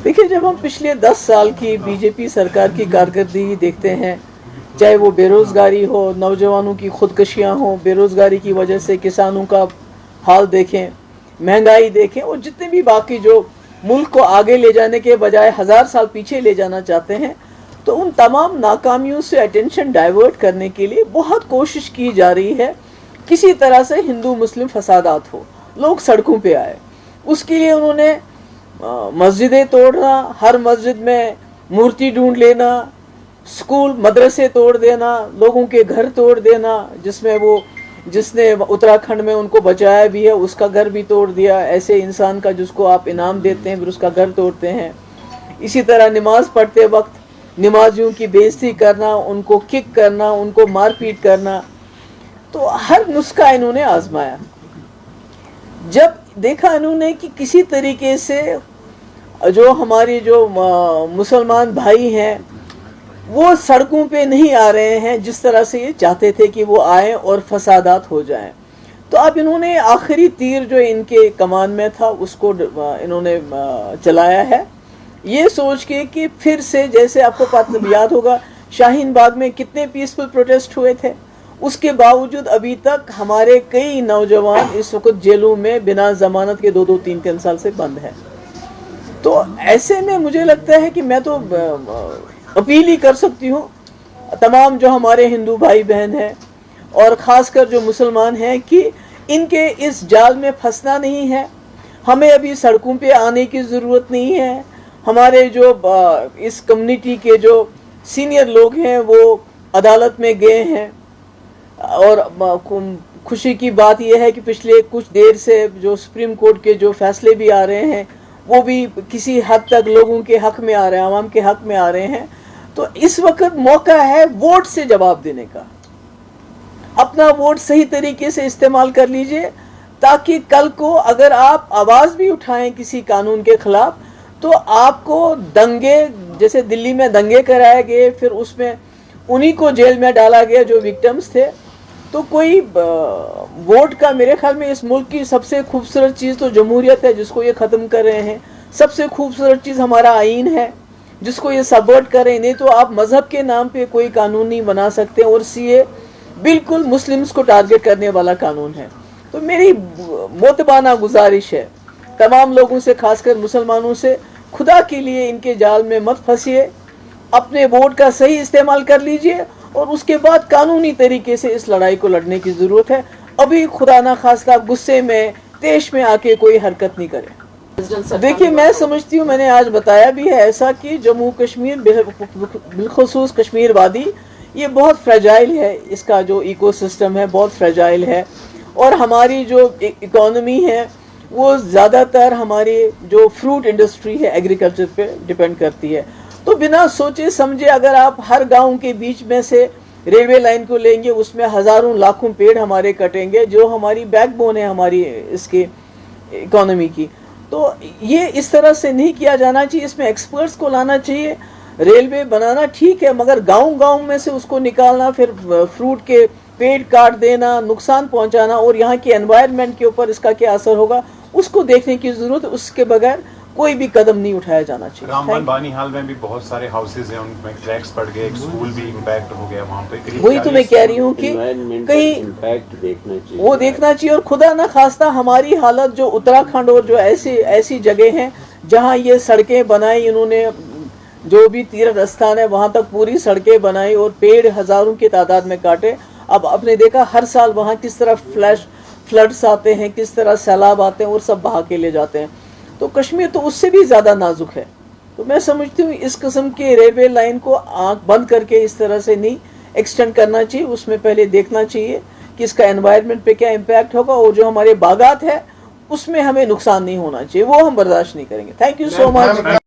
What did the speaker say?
देखिए, जब हम पिछले 10 साल की बीजेपी सरकार की कारकर्दगी देखते हैं, चाहे वो बेरोजगारी हो, नौजवानों की खुदकशियां हो, बेरोजगारी की वजह से किसानों का हाल देखें, महंगाई देखें, और जितने भी बाकी जो मुल्क को आगे ले जाने के बजाय 1000 साल पीछे ले जाना चाहते हैं, तो उन तमाम नाकामियों से अटेंशन डाइवर्ट करने के लिए बहुत कोशिश की जा रही है। किसी तरह से हिंदू मुस्लिम फसादात हो, लोग सड़कों पे आए, उसके लिए उन्होंने मस्जिदें तोड़ना, हर मस्जिद में मूर्ति ढूंढ लेना, स्कूल मदरसे तोड़ देना, लोगों के घर तोड़ देना, जिसने उत्तराखंड में उनको बचाया भी है उसका घर भी तोड़ दिया। ऐसे इंसान का जिसको आप इनाम देते हैं फिर उसका घर तोड़ते हैं। इसी तरह नमाज पढ़ते वक्त नमाजियों की बेइज्जती करना, उनको किक करना, उनको मारपीट करना, तो हर नुस्खा इन्होंने आजमाया। जब देखा इन्होंने कि किसी तरीके से जो हमारे जो मुसलमान भाई हैं वो सड़कों पे नहीं आ रहे हैं जिस तरह से ये चाहते थे कि वो आए और फसादात हो जाएं, तो अब इन्होंने आखिरी तीर जो इनके कमान में था उसको इन्होंने चलाया है, ये सोच के कि फिर से, जैसे आपको याद होगा शाहीन बाग में कितने पीसफुल प्रोटेस्ट हुए थे, उसके बावजूद अभी तक हमारे कई नौजवान इस वक्त जेलों में बिना जमानत के 2-2, 3-3 साल से बंद है। तो ऐसे में मुझे लगता है कि मैं तो अपील ही कर सकती हूँ तमाम जो हमारे हिंदू भाई बहन हैं और ख़ासकर जो मुसलमान हैं कि इनके इस जाल में फंसना नहीं है। हमें अभी सड़कों पे आने की ज़रूरत नहीं है। हमारे जो इस कम्युनिटी के जो सीनियर लोग हैं वो अदालत में गए हैं, और खुशी की बात यह है कि पिछले कुछ देर से जो सुप्रीम कोर्ट के जो फैसले भी आ रहे हैं वो भी किसी हद तक लोगों के हक में आ रहे हैं, आवाम के हक में आ रहे हैं। तो इस वक्त मौका है वोट से जवाब देने का। अपना वोट सही तरीके से इस्तेमाल कर लीजिए, ताकि कल को अगर आप आवाज़ भी उठाएं किसी कानून के खिलाफ तो आपको दंगे, जैसे दिल्ली में दंगे कराए गए फिर उसमें उन्हीं को जेल में डाला गया जो विक्टिम्स थे, तो कोई वोट का, मेरे ख्याल में इस मुल्क की सबसे खूबसूरत चीज़ तो जमहूरियत है जिसको ये ख़त्म कर रहे हैं। सबसे खूबसूरत चीज़ हमारा आइन है जिसको ये सबवर्ट कर रहे हैं। नहीं तो आप मज़हब के नाम पे कोई कानून नहीं बना सकते, और सीए बिल्कुल मुस्लिम्स को टारगेट करने वाला कानून है। तो मेरी मोतबाना गुजारिश है तमाम लोगों से, खासकर मुसलमानों से, खुदा के लिए इनके जाल में मत फंसिए, अपने वोट का सही इस्तेमाल कर लीजिए और उसके बाद कानूनी तरीके से इस लड़ाई को लड़ने की ज़रूरत है। अभी खुदा ना खास्ता गुस्से में, तेश में आके कोई हरकत नहीं करे। देखिए, मैं समझती हूँ, मैंने आज बताया भी है ऐसा कि जम्मू कश्मीर बिलखुसूस कश्मीर वादी ये बहुत फ्रेजाइल है, इसका जो इकोसिस्टम है बहुत फ्रेजाइल है, और हमारी जो इकोनॉमी है वो ज़्यादातर हमारी जो फ्रूट इंडस्ट्री है एग्रीकल्चर पे डिपेंड करती है। तो बिना सोचे समझे अगर आप हर गांव के बीच में से रेलवे लाइन को लेंगे, उसमें हज़ारों लाखों पेड़ हमारे कटेंगे जो हमारी बैकबोन है हमारी इसकी इकोनॉमी की। तो ये इस तरह से नहीं किया जाना चाहिए, इसमें एक्सपर्ट्स को लाना चाहिए। रेलवे बनाना ठीक है, मगर गांव-गांव में से उसको निकालना, फिर फ्रूट के पेड़ काट देना, नुकसान पहुंचाना, और यहाँ के एनवायरनमेंट के ऊपर इसका क्या असर होगा उसको देखने की ज़रूरत है। उसके बगैर कोई भी कदम नहीं उठाया जाना चाहिए। रामबन बानीहाल में भी बहुत सारे हाउसेज हैं, उनमें क्रैक्स पड़ गए, एक स्कूल भी इम्पैक्ट हो गया वहाँ पे। वही तो मैं कह रही हूँ कि कहीं इम्पैक्ट देखना चाहिए, वो देखना चाहिए। और खुदा ना खास्ता हमारी हालत जो उत्तराखंड और जो ऐसी जगह हैं जहाँ ये सड़कें बनाई इन्होंने, जो भी तीर्थ स्थान है वहाँ तक पूरी सड़कें बनाई और पेड़ हज़ारों की तादाद में काटे। अब आपने देखा हर साल वहाँ किस तरह फ्लड्स आते हैं, किस तरह सैलाब आते हैं और सब बहा के ले जाते हैं। तो कश्मीर तो उससे भी ज़्यादा नाजुक है। तो मैं समझती हूँ इस किस्म के रेलवे लाइन को आंख बंद करके इस तरह से नहीं एक्सटेंड करना चाहिए, उसमें पहले देखना चाहिए कि इसका एनवायरनमेंट पे क्या इम्पैक्ट होगा, और जो हमारे बागात है उसमें हमें नुकसान नहीं होना चाहिए, वो हम बर्दाश्त नहीं करेंगे। Thank you so much.